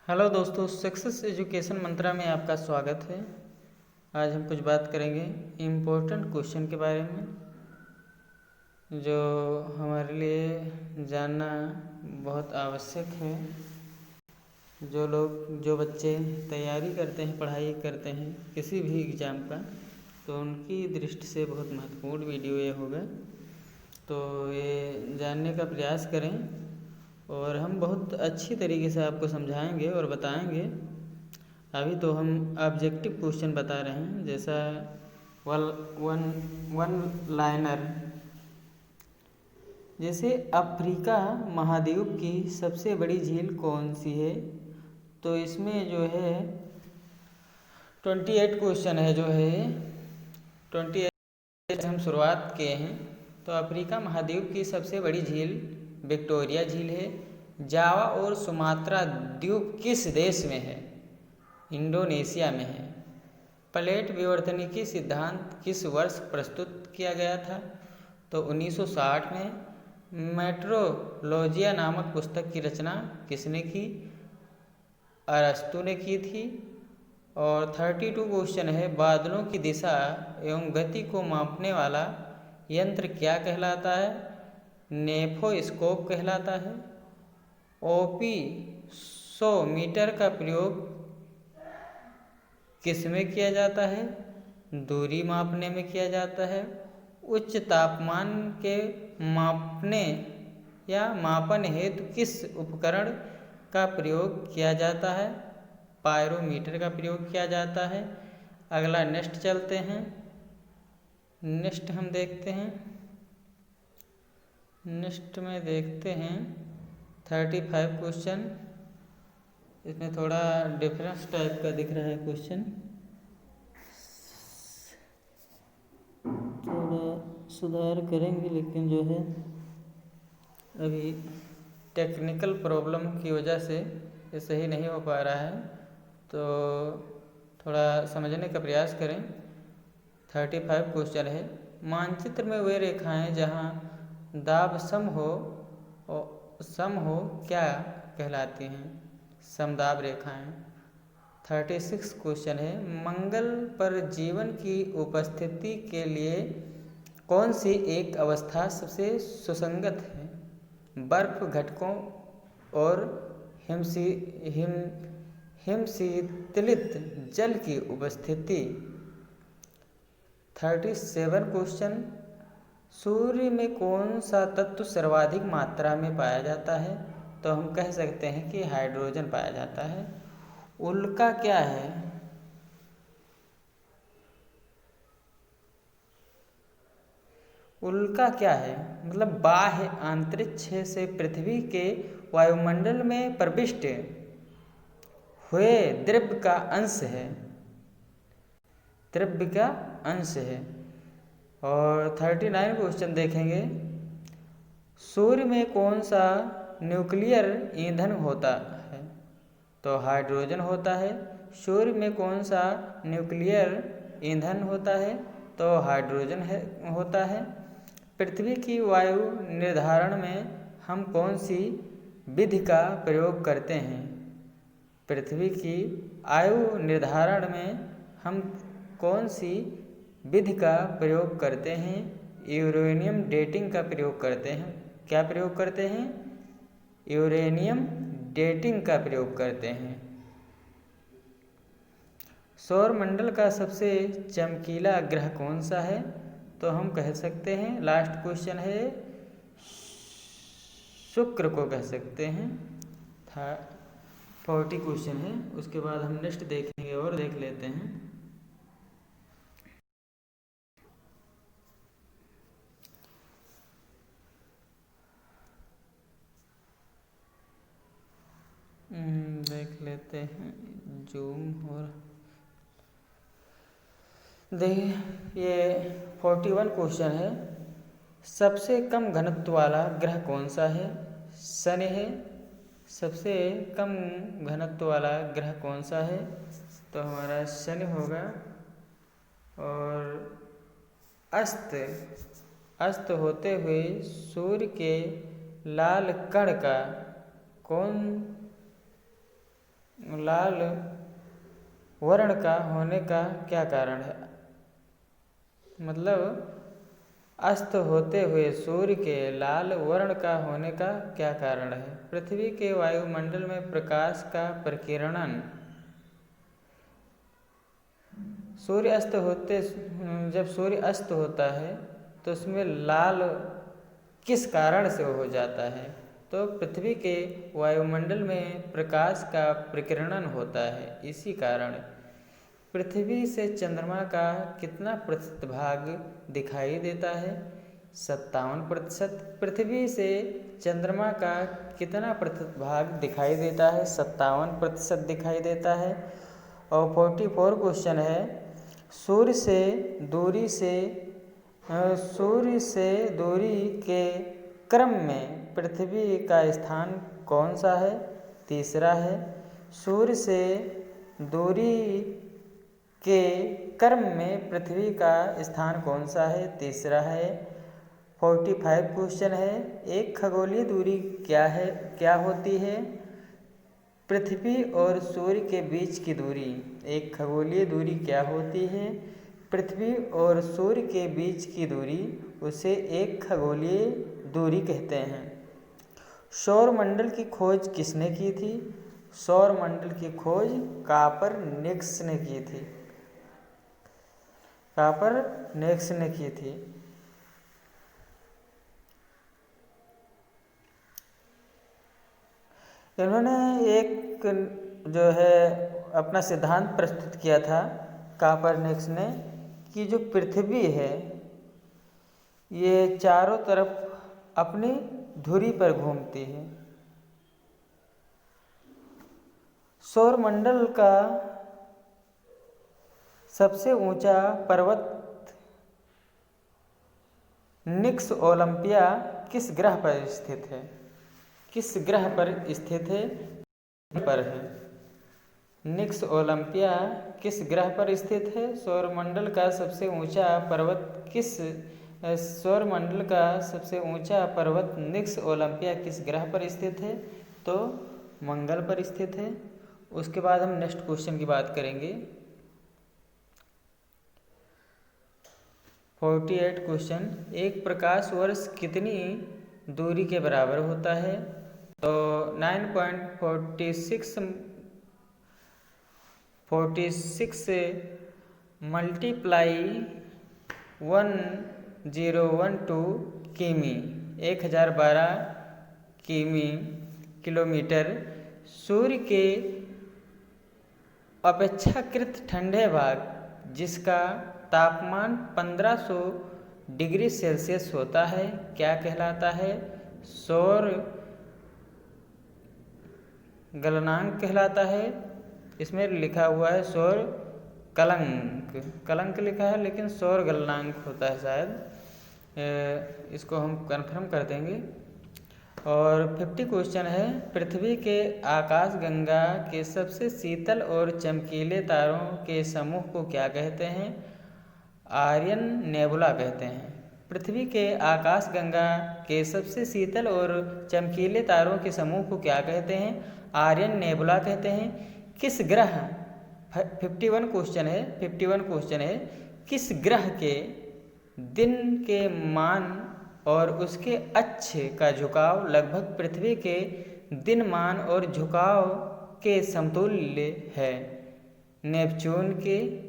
Hello दोस्तों, success education मंत्रा में आपका स्वागत है। आज हम कुछ बात करेंगे इम्पोर्टेंट क्वेश्चन के बारे में जो हमारे लिए जानना बहुत आवश्यक है। जो बच्चे तैयारी करते हैं, पढ़ाई करते हैं किसी भी एग्ज़ाम का, तो उनकी दृष्टि से बहुत महत्वपूर्ण वीडियो ये होगा। तो ये जानने का प्रयास करें और हम बहुत अच्छी तरीके से आपको समझाएंगे और बताएंगे। अभी तो हम ऑब्जेक्टिव क्वेश्चन बता रहे हैं, जैसा वन लाइनर, जैसे अफ्रीका महाद्वीप की सबसे बड़ी झील कौन सी है। तो इसमें जो है 28 क्वेश्चन है, जो है 28 हम शुरुआत किए हैं। तो अफ्रीका महाद्वीप की सबसे बड़ी झील विक्टोरिया झील है। जावा और सुमात्रा द्वीप किस देश में है? इंडोनेशिया में है। प्लेट विवर्तनिकी सिद्धांत किस वर्ष प्रस्तुत किया गया था? तो 1960 में। मेट्रोलॉजिया नामक पुस्तक की रचना किसने की? अरस्तु ने की थी। और 32 क्वेश्चन है, बादलों की दिशा एवं गति को मापने वाला यंत्र क्या कहलाता है? नेफोस्कोप कहलाता है। ओपी 100 मीटर का प्रयोग किस में किया जाता है? दूरी मापने में किया जाता है। उच्च तापमान के मापने या मापन हेतु किस उपकरण का प्रयोग किया जाता है? पायरोमीटर का प्रयोग किया जाता है। अगला नेक्स्ट चलते हैं। नेक्स्ट हम देखते हैं। नेक्स्ट में देखते हैं 35 क्वेश्चन। इसमें थोड़ा डिफरेंस टाइप का दिख रहा है क्वेश्चन, थोड़ा सुधार करेंगे, लेकिन जो है अभी टेक्निकल प्रॉब्लम की वजह से ये सही नहीं हो पा रहा है, तो थोड़ा समझने का प्रयास करें। 35 क्वेश्चन है, मानचित्र में वे रेखाएं जहां दाब सम हो क्या कहलाती हैं? समदाब रेखाएं। 36 क्वेश्चन है, मंगल पर जीवन की उपस्थिति के लिए कौन सी एक अवस्था सबसे सुसंगत है? बर्फ घटकों और हिमशीतलित जल की उपस्थिति। 37 क्वेश्चन, सूर्य में कौन सा तत्व सर्वाधिक मात्रा में पाया जाता है? तो हम कह सकते हैं कि हाइड्रोजन पाया जाता है। उल्का क्या है? उल्का क्या है? मतलब बाह्य अंतरिक्ष से पृथ्वी के वायुमंडल में प्रविष्ट हुए द्रव्य का अंश है। द्रव्य का अंश है। और 39 क्वेश्चन देखेंगे, सूर्य में कौन सा न्यूक्लियर ईंधन होता है? तो हाइड्रोजन होता है। सूर्य में कौन सा न्यूक्लियर ईंधन होता है? तो हाइड्रोजन होता है। पृथ्वी की वायु निर्धारण में हम कौन सी विधि का प्रयोग करते हैं? पृथ्वी की आयु निर्धारण में हम कौन सी विधि का प्रयोग करते हैं? यूरेनियम डेटिंग का प्रयोग करते हैं। क्या प्रयोग करते हैं? यूरेनियम डेटिंग का प्रयोग करते हैं। सौरमंडल का सबसे चमकीला ग्रह कौन सा है? तो हम कह सकते हैं, लास्ट क्वेश्चन है, शुक्र को कह सकते हैं। 40 क्वेश्चन है, उसके बाद हम नेक्स्ट देखेंगे और देख लेते हैं। देख लेते हैं, जूम और देखिए ये 41 क्वेश्चन है, सबसे कम घनत्व वाला ग्रह कौन सा है? शनि है। सबसे कम घनत्व वाला ग्रह कौन सा है? तो हमारा शनि होगा। और अस्त होते हुए सूर्य के लाल कण का कौन लाल वर्ण का होने का क्या कारण है? मतलब अस्त होते हुए सूर्य के लाल वर्ण का होने का क्या कारण है? पृथ्वी के वायुमंडल में प्रकाश का प्रकीर्णन। सूर्य अस्त होते जब सूर्य अस्त होता है तो उसमें लाल किस कारण से हो जाता है? तो पृथ्वी के वायुमंडल में प्रकाश का प्रकीर्णन होता है, इसी कारण। पृथ्वी से चंद्रमा का कितना प्रतिशत भाग दिखाई देता है? 57%। पृथ्वी से चंद्रमा का कितना प्रतिशत भाग दिखाई देता है? 57% दिखाई देता है। और 44 क्वेश्चन है, सूर्य से दूरी के क्रम में पृथ्वी का स्थान कौन सा है? तीसरा है। सूर्य से दूरी के क्रम में पृथ्वी का स्थान कौन सा है? तीसरा है। 45 क्वेश्चन है, एक खगोलीय दूरी क्या होती है? पृथ्वी और सूर्य के बीच की दूरी। एक खगोलीय दूरी क्या होती है? पृथ्वी और सूर्य के बीच की दूरी, उसे एक खगोलीय दूरी कहते हैं। सौरमंडल की खोज किसने की थी? सौरमंडल की खोज कॉपरनिकस ने की थी। कॉपरनिकस ने की थी। इन्होंने एक जो है अपना सिद्धांत प्रस्तुत किया था कॉपरनिकस ने, कि जो पृथ्वी है ये चारों तरफ अपनी धुरी पर घूमती है। सौरमंडल का सबसे ऊंचा पर्वत निक्स ओलंपिया किस ग्रह पर स्थित है? किस ग्रह पर स्थित है? पर है। निक्स ओलंपिया किस ग्रह पर स्थित है? सौरमंडल का सबसे ऊंचा पर्वत निक्स ओलंपिया किस ग्रह पर स्थित है? तो मंगल पर स्थित है। उसके बाद हम नेक्स्ट क्वेश्चन की बात करेंगे। 48 क्वेश्चन, एक प्रकाश वर्ष कितनी दूरी के बराबर होता है? तो 9.46 से मल्टीप्लाई 1012 किमी, 1012 किलोमीटर सूर्य के अपेक्षाकृत ठंडे भाग, जिसका तापमान 1500 डिग्री सेल्सियस होता है, क्या कहलाता है? सौर गलनांक कहलाता है। इसमें लिखा हुआ है सौर कलंक लिखा है, लेकिन सौर गलनांक होता है शायद। इसको हम कंफर्म कर देंगे। और 50 क्वेश्चन है, पृथ्वी के आकाशगंगा के सबसे शीतल और चमकीले तारों के समूह को क्या कहते हैं? आर्यन नेबुला कहते हैं। पृथ्वी के आकाशगंगा के सबसे शीतल और चमकीले तारों के समूह को क्या कहते हैं? आर्यन नेबुला कहते हैं। किस ग्रह 51 क्वेश्चन है, किस ग्रह के दिन के मान और उसके अक्ष का झुकाव लगभग पृथ्वी के दिन मान और झुकाव के समतुल्य है? नेपच्यून के।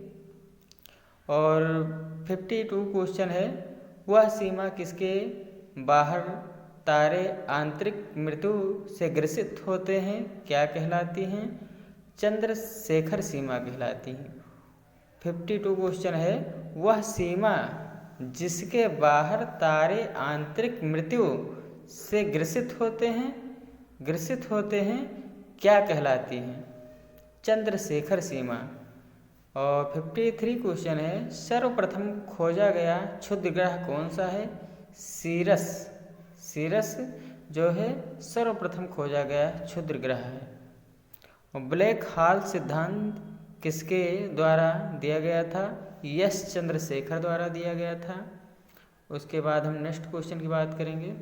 और 52 क्वेश्चन है, वह सीमा किसके बाहर तारे आंतरिक मृत्यु से ग्रसित होते हैं, क्या कहलाती हैं? चंद्रशेखर सीमा कहलाती हैं। 52 क्वेश्चन है, वह सीमा जिसके बाहर तारे आंतरिक मृत्यु से ग्रसित होते हैं क्या कहलाती हैं? चंद्रशेखर सीमा। और 53 क्वेश्चन है, सर्वप्रथम खोजा गया क्षुद्र ग्रह कौन सा है? सीरस जो है सर्वप्रथम खोजा गया क्षुद्र ग्रह है। और ब्लैक होल सिद्धांत किसके द्वारा दिया गया था? यश चंद्रशेखर द्वारा दिया गया था। उसके बाद हम नेक्स्ट क्वेश्चन की बात करेंगे।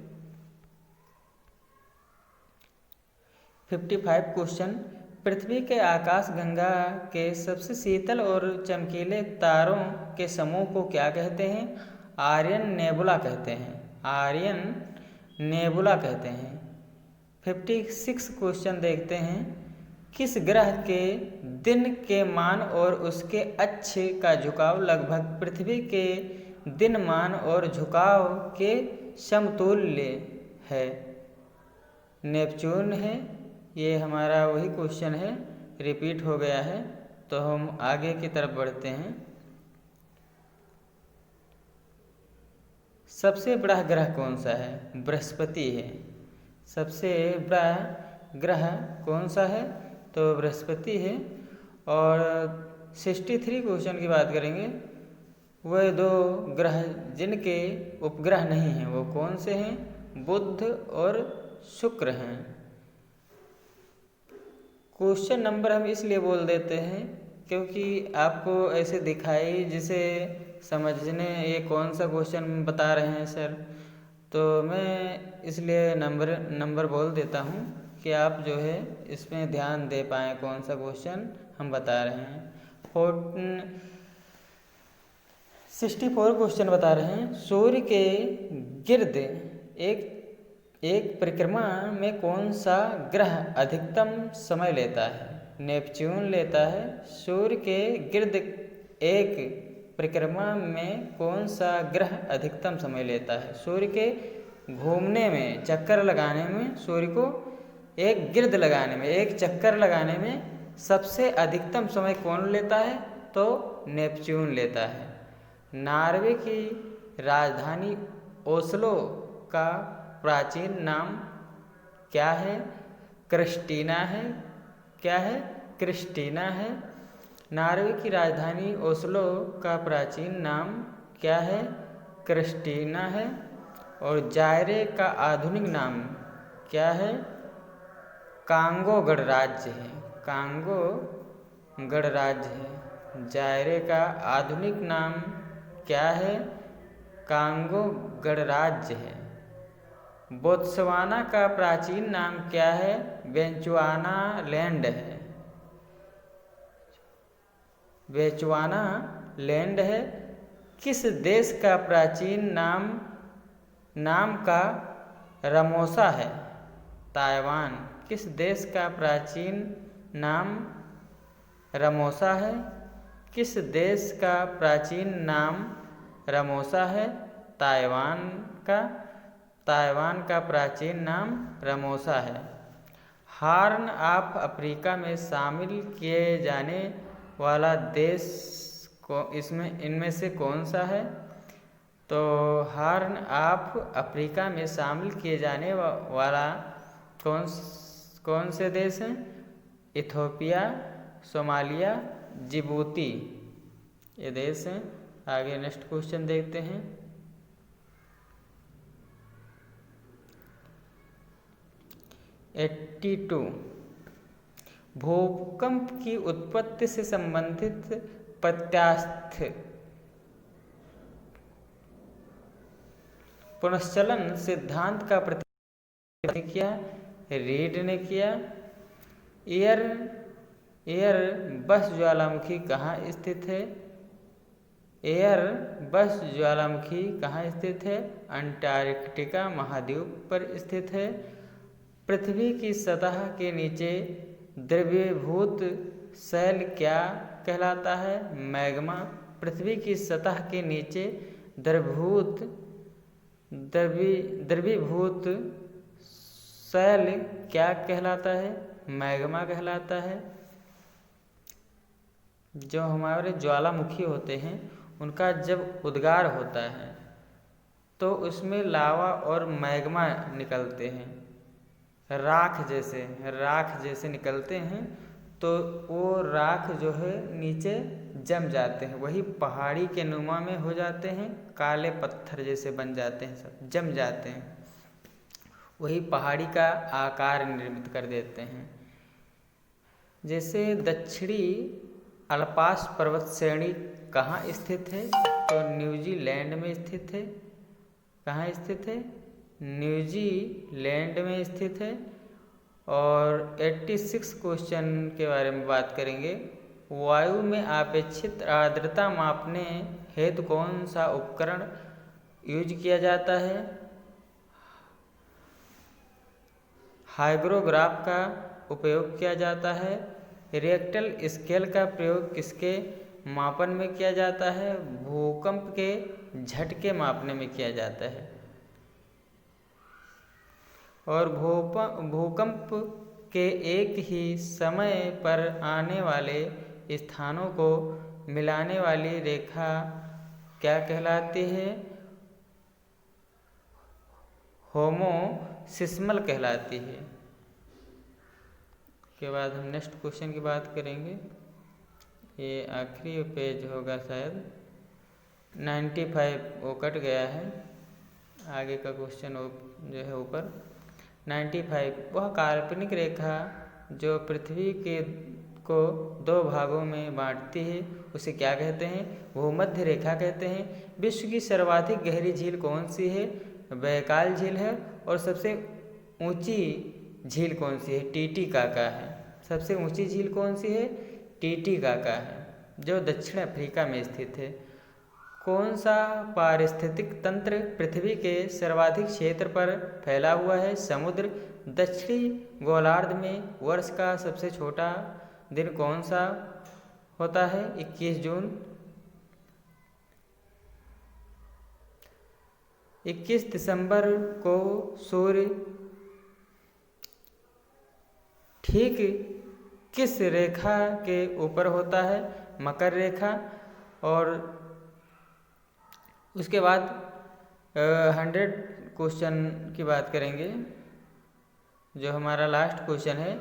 55 क्वेश्चन, पृथ्वी के आकाशगंगा के सबसे शीतल और चमकीले तारों के समूह को क्या कहते हैं? आर्यन नेबुला कहते हैं। आर्यन नेबुला कहते हैं। 56 क्वेश्चन देखते हैं। किस ग्रह के दिन के मान और उसके अक्ष का झुकाव लगभग पृथ्वी के दिन मान और झुकाव के समतुल्य है? नेपच्यून है। ये हमारा वही क्वेश्चन है, रिपीट हो गया है। तो हम आगे की तरफ बढ़ते हैं। सबसे बड़ा ग्रह कौन सा है? बृहस्पति है। सबसे बड़ा ग्रह कौन सा है? तो बृहस्पति है। और 63 क्वेश्चन की बात करेंगे। वह दो ग्रह जिनके उपग्रह नहीं हैं वो कौन से हैं? बुध और शुक्र हैं। क्वेश्चन नंबर हम इसलिए बोल देते हैं क्योंकि आपको ऐसे दिखाई जिसे समझने ये कौन सा क्वेश्चन बता रहे हैं सर, तो मैं इसलिए नंबर बोल देता हूँ कि आप जो है इसमें ध्यान दे पाएँ कौन सा क्वेश्चन हम बता रहे हैं। 64 क्वेश्चन बता रहे हैं। सूर्य के गिर्द एक परिक्रमा में कौन सा ग्रह अधिकतम समय लेता है? नेपच्यून लेता है। सूर्य के गिर्द एक परिक्रमा में कौन सा ग्रह अधिकतम समय लेता है? सूर्य के घूमने में, चक्कर लगाने में, सूर्य को एक गिर्द लगाने में, एक चक्कर लगाने में सबसे अधिकतम समय कौन लेता है? तो नेपच्यून लेता है। नॉर्वे की राजधानी ओस्लो का प्राचीन नाम क्या है? क्रिस्टीना है। क्या है? क्रिस्टीना है। नॉर्वे की राजधानी ओस्लो का प्राचीन नाम क्या है? क्रिस्टीना है। और जायरे का आधुनिक नाम क्या है? कांगो गणराज्य है। कांगो गणराज्य है। जायरे का आधुनिक नाम क्या है? कांगो गणराज्य है। बोत्सवाना का प्राचीन नाम क्या है? बेचुआना लैंड है। बेचुआना लैंड है। किस देश का प्राचीन नाम का रमोसा है? ताइवान। किस देश का प्राचीन नाम रमोसा है? किस देश का प्राचीन नाम रमोसा है? ताइवान का प्राचीन नाम रमोसा है। हॉर्न ऑफ अफ्रीका में शामिल किए जाने वाला देश इनमें से कौन सा है? तो हॉर्न ऑफ अफ्रीका में शामिल किए जाने वाला कौन से देश हैं? इथियोपिया, सोमालिया, जिबूती, ये देश हैं। आगे नेक्स्ट क्वेश्चन देखते हैं। (82) भूकंप की उत्पत्ति से संबंधित प्रत्यास्थ पुनश्चलन सिद्धांत का प्रतिपादन किया? रीड ने किया। एयर बस ज्वालामुखी कहाँ स्थित है? एयर बस ज्वालामुखी कहाँ स्थित है? अंटार्कटिका महाद्वीप पर स्थित है। पृथ्वी की सतह के नीचे द्रवीभूत शैल क्या कहलाता है? मैग्मा। पृथ्वी की सतह के नीचे द्रवीभूत शैल क्या कहलाता है? मैग्मा कहलाता है। जो हमारे ज्वालामुखी होते हैं उनका जब उद्गार होता है तो उसमें लावा और मैग्मा निकलते हैं, राख जैसे निकलते हैं। तो वो राख जो है नीचे जम जाते हैं, वही पहाड़ी के नुमा में हो जाते हैं, काले पत्थर जैसे बन जाते हैं, सब जम जाते हैं, वही पहाड़ी का आकार निर्मित कर देते हैं। जैसे दक्षिणी अल्पास पर्वत श्रेणी कहाँ स्थित है? तो न्यूजीलैंड में स्थित है। कहाँ स्थित है? न्यूजीलैंड में स्थित है। और 86 क्वेश्चन के बारे में बात करेंगे। वायु में अपेक्षित आर्द्रता मापने हेतु कौन सा उपकरण यूज किया जाता है? हाइग्रोग्राफ का उपयोग किया जाता है। रिएक्टर स्केल का प्रयोग किसके मापन में किया जाता है? भूकंप के झटके मापने में किया जाता है। और भूकंप के एक ही समय पर आने वाले स्थानों को मिलाने वाली रेखा क्या कहलाती है? होमोसिस्मल कहलाती है। के बाद हम नेक्स्ट क्वेश्चन की बात करेंगे। ये आखिरी पेज होगा शायद। 95 वो कट गया है, आगे का क्वेश्चन जो है ऊपर 95। वह काल्पनिक रेखा जो पृथ्वी के को दो भागों में बांटती है उसे क्या कहते हैं? भूमध्य रेखा कहते हैं। विश्व की सर्वाधिक गहरी झील कौन सी है? बैकाल झील है। और सबसे ऊंची झील कौन सी है? टीटीकाका है। सबसे ऊंची झील कौन सी है? टीटीकाका है, जो दक्षिण अफ्रीका में स्थित है। कौन सा पारिस्थितिक तंत्र पृथ्वी के सर्वाधिक क्षेत्र पर फैला हुआ है? समुद्र। दक्षिणी गोलार्ध में वर्ष का सबसे छोटा दिन कौन सा होता है? 21 जून। 21 दिसंबर को सूर्य ठीक किस रेखा के ऊपर होता है? मकर रेखा। और उसके बाद 100 क्वेश्चन की बात करेंगे। जो हमारा लास्ट क्वेश्चन है,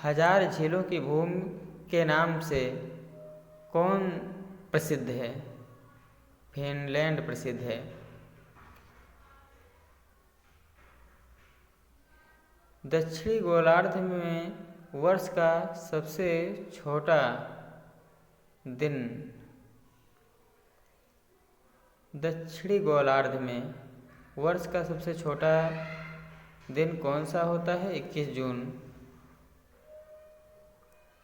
1000 झीलों की भूमि के नाम से कौन प्रसिद्ध है? फिनलैंड प्रसिद्ध है। दक्षिणी गोलार्ध में वर्ष का सबसे छोटा दिन, दक्षिणी गोलार्ध में वर्ष का सबसे छोटा दिन कौन सा होता है? 21 जून।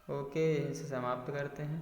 ओके, यहीं से समाप्त करते हैं।